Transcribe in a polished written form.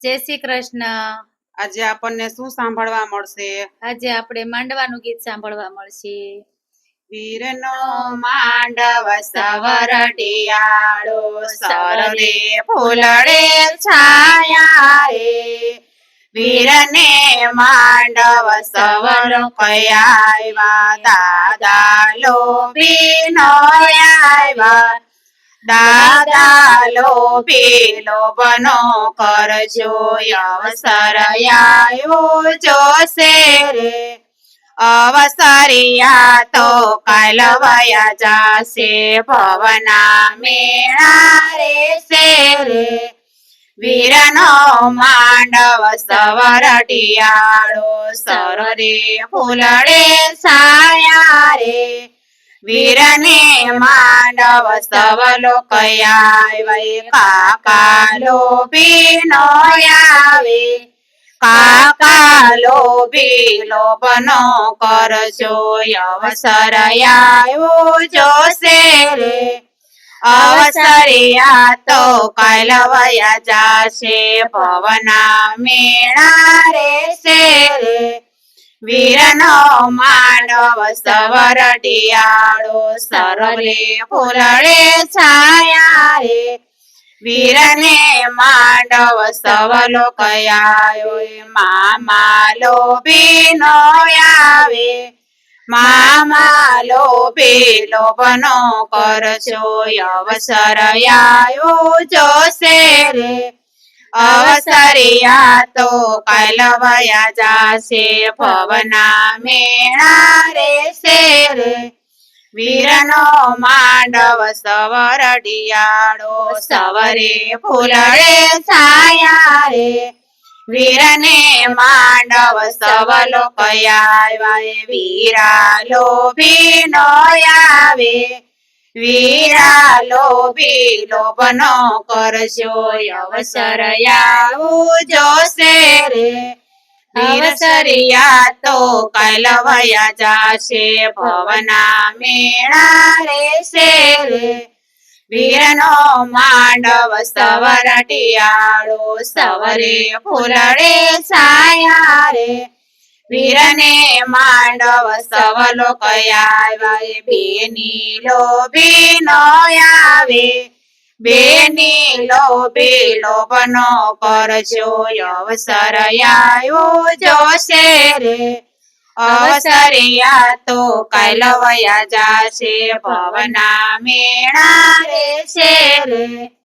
જય શ્રી કૃષ્ણ। આજે આપણને શું સાંભળવા મળશે? આજે આપણે માંડવાનું ગીત સાંભળવા મળશે। વીરનો માંડવ સવરડિયાળો સરરે ફૂલડે છાયા રે વીરને માંડવ સવર કયાવા દાદા લોભીનો આવ્યા દાદા લોભીલો બનો કરજો અવસર આવ્યો જોશે રે અવસરિયા તો કાલ વયા જાશે ભવના મેળા રેશે રે વીરનો માંડવ સવરડિયાળો સરરે ફૂલડે છાયા રે વીરને માંડવ સવલો કયા કાકા લોભીનો આવે કાકા લોભીલો બનો કરજો અવસર આવ્યો જોશે રે અવસરિયા તો કાલ વયા જાશે ભવના મેળા રેશે રે વીરનો માંડવ સવરડિયાળો સરરે ફૂલડે છાયા રે વીરને માંડવ સવલો કયાયો મામા લોભીનો આવે મામા લોભીલો બનો કરજો અવસર આવ્યો જોશે રે અવસરિયા તો કાલ વયા જાશે ભવના મેળા રેશે રે વીરનો માંડવ સવરડિયાળો સવરે ફૂલડે છાયા રે વીરને માંડવ સવલો કયા વીરા લોભીનો આવે વીરા લોભીલો બનો કરજો અવસર આવું જોશે રે અવસરિયા તો કાલ વયા જાશે ભવના મેળા રેશે રે વીરનો માંડવ સવરડિયાળો સવરે ફૂલડે છાયા રે વીરને માંડવ સવલો કયા બેની લોભીનો આવે બેની લોભીલો બનો કરજો અવસર આવ્યો જોશે રે અવસરિયા તો કાલ વયા જાશે ભવના મેળા રેશે રે।